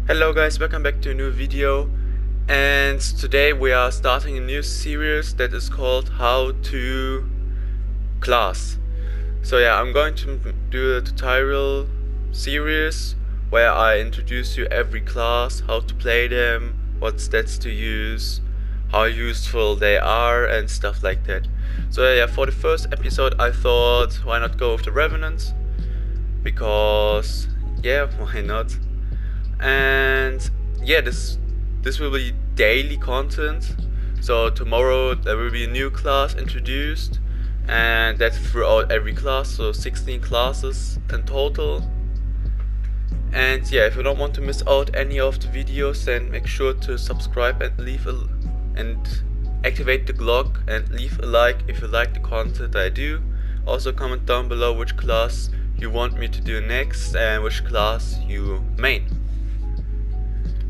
Hello guys, welcome back to a new video, and today we are starting a new series that is called How to Class. So yeah, I'm going to do a tutorial series where I introduce you every class, how to play them, what stats to use, how useful they are and stuff like that. So yeah, for the first episode I thought why not go with the Revenant, because yeah, why not? And yeah, this will be daily content. So tomorrow there will be a new class introduced, and that's throughout every class, so 16 classes in total. And yeah, if you don't want to miss out any of the videos, then make sure to subscribe and activate the clock and leave a like if you like the content I do. Also comment down below which class you want me to do next and which class you main.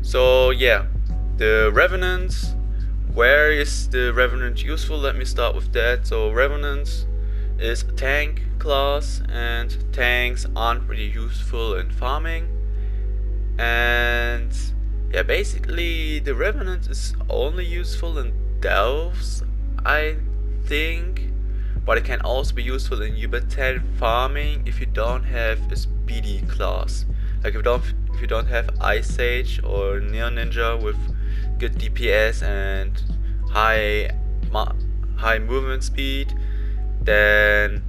So yeah, the Revenant. Where is the Revenant useful? Let me start with that. So Revenant is a tank class, and tanks aren't really useful in farming. And yeah, basically the Revenant is only useful in delves, I think. But it can also be useful in Uber-10 farming if you don't have a speedy class. Like if you don't have Ice Age or Neo Ninja with good DPS and high movement speed, then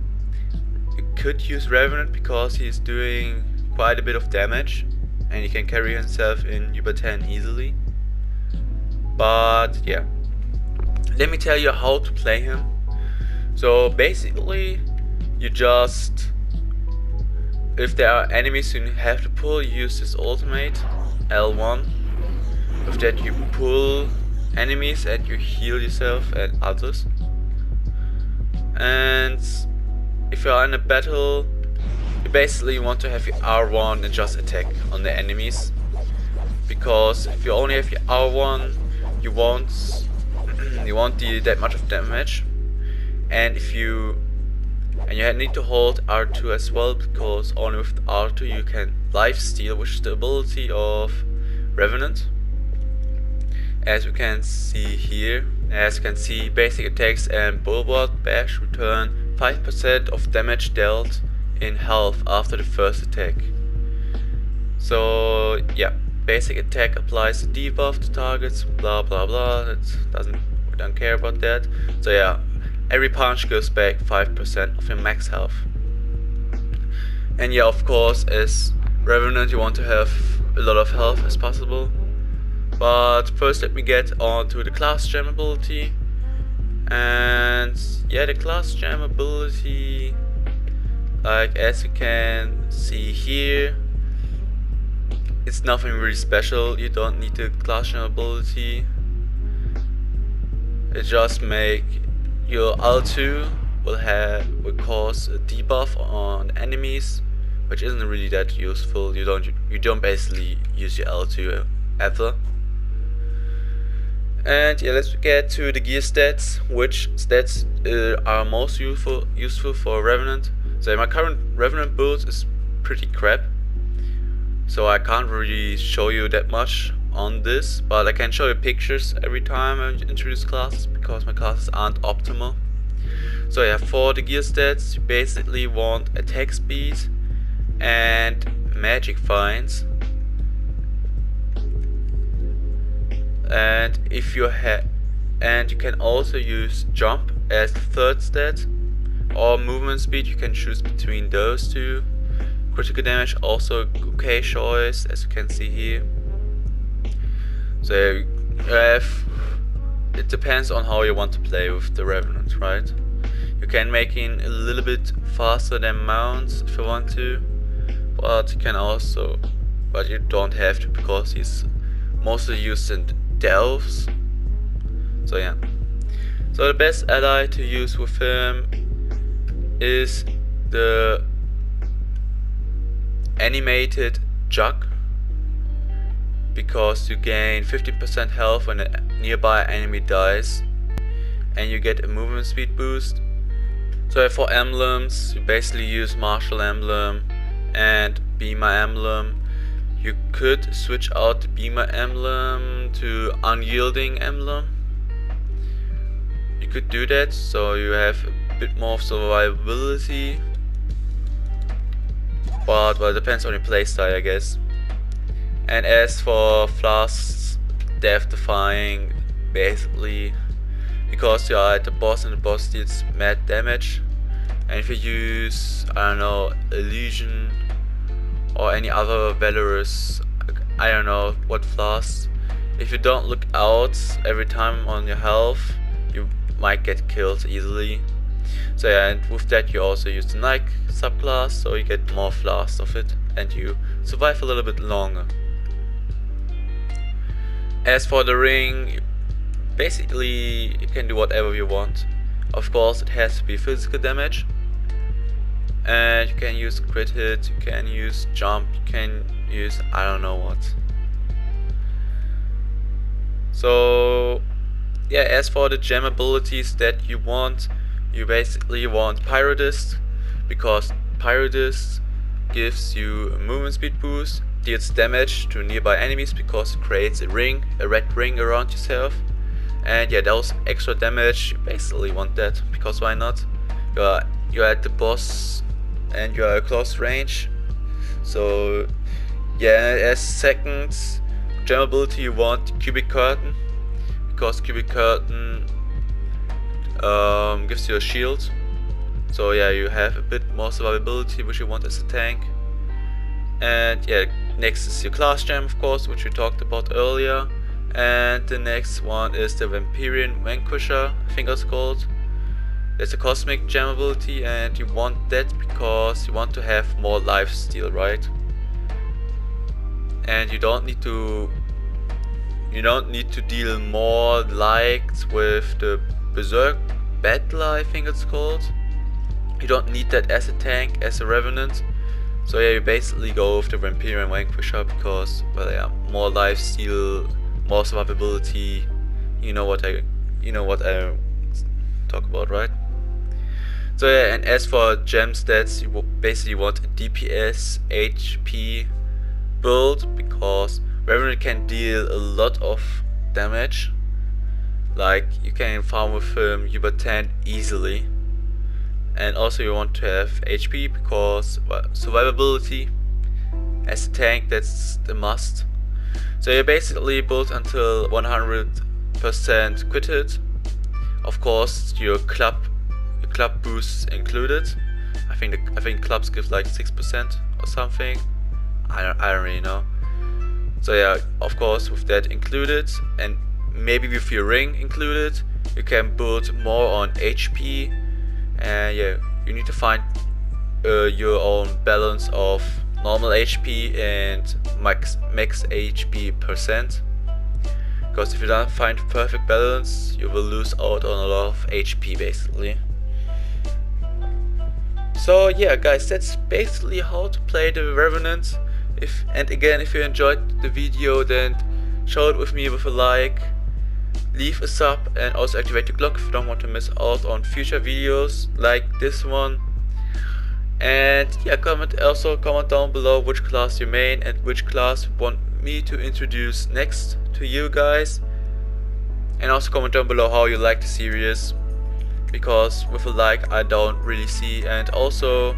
you could use Revenant because he's doing quite a bit of damage and he can carry himself in Uber-10 easily. But yeah, let me tell you how to play him. So basically, you just, if there are enemies you have to pull, you use this ultimate, L1. With that you pull enemies and you heal yourself and others. And if you are in a battle, you basically want to have your R1 and just attack on the enemies. Because if you only have your R1, you won't deal that much of damage. And you need to hold R2 as well, because only with R2 you can lifesteal, which is the ability of Revenant. As you can see here, basic attacks and bulwark bash return 5% of damage dealt in health after the first attack. So yeah, basic attack applies a debuff to targets, blah blah blah. We don't care about that. So yeah, every punch goes back 5% of your max health. And yeah, of course, as Revenant you want to have a lot of health as possible. But first let me get on to the class gem ability. And yeah, the class gem ability, like as you can see here, it's nothing really special. You don't need the class gem ability. It just make your L2 will cause a debuff on enemies, which isn't really that useful. You don't basically use your L2 ever. And yeah, let's get to the gear stats. Which stats are most useful for Revenant? So my current Revenant build is pretty crap, so I can't really show you that much on this, but I can show you pictures every time I introduce classes because my classes aren't optimal. So yeah, for the gear stats you basically want attack speed and magic finds. And you can also use jump as the third stat, or movement speed. You can choose between those two. Critical damage also okay choice, as you can see here. So it depends on how you want to play with the Revenant, right? You can make him a little bit faster than mounts if you want to, but you don't have to, because he's mostly used in delves. So yeah, so the best ally to use with him is the animated jug, because you gain 15% health when a nearby enemy dies, and you get a movement speed boost. So for emblems, you basically use Martial Emblem and Be My Emblem. you could switch out the Beamer emblem to Unyielding emblem. You could do that, so you have a bit more survivability. But well, it depends on your playstyle, I guess. And as for flasks, death defying, basically because you are at the boss and the boss deals mad damage. And if you use, I don't know, illusion or any other valorous, I don't know what flask, if you don't look out every time on your health, you might get killed easily. So yeah, and with that you also use the Nike subclass, so you get more flasks of it and you survive a little bit longer. As for the ring, basically you can do whatever you want. Of course it has to be physical damage, and you can use crit hit, you can use jump, you can use I don't know what. So yeah, as for the gem abilities that you want, you basically want Pyrodist, because Pyrodist gives you a movement speed boost, deals damage to nearby enemies because it creates a ring, a red ring around yourself. And yeah, those extra damage, you basically want that, because why not? You're at the boss and you're at close range. So yeah, as second gem ability you want Cubic Curtain, because Cubic Curtain gives you a shield. So yeah, you have a bit more survivability, which you want as a tank. And yeah, next is your class gem, of course, which we talked about earlier. And the next one is the Vampirian Vanquisher, I think it's called. It's a cosmic gem ability, and you want that because you want to have more lifesteal, right? And you don't need to deal more likes with the Berserk Battler, I think it's called. You don't need that as a tank, as a Revenant. So yeah, you basically go with the Vampirian Vanquisher because, well, yeah, more lifesteal, more survivability. You know what I talk about, right? So yeah, and as for gem stats, you basically want a DPS HP build, because Revenant can deal a lot of damage. Like, you can farm with him Uber 10 easily. And also you want to have HP because, well, survivability as a tank, that's the must. So you're basically built until 100% crit hit. Of course your club boosts included. I think clubs give like 6% or something. I don't really know. So yeah, of course with that included, and maybe with your ring included, you can build more on HP. And yeah, you need to find your own balance of normal HP and max HP percent. Because if you don't find perfect balance, you will lose out on a lot of HP basically. So yeah guys, that's basically how to play the Revenant. And again, if you enjoyed the video, then show it with me with a like, leave a sub, and also activate the clock if you don't want to miss out on future videos like this one. And yeah, comment down below which class you main and which class you want me to introduce next to you guys. And also comment down below how you like the series, because with a like I don't really see. And also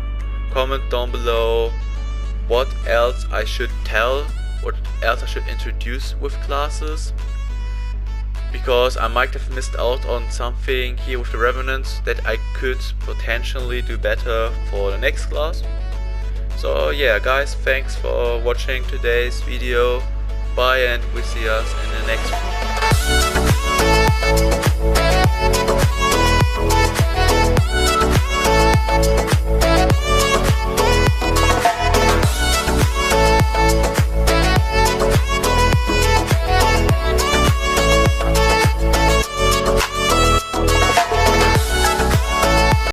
comment down below what else I should introduce with classes, because I might have missed out on something here with the Revenant that I could potentially do better for the next class. So yeah guys, thanks for watching today's video. Bye, and we see us in the next one.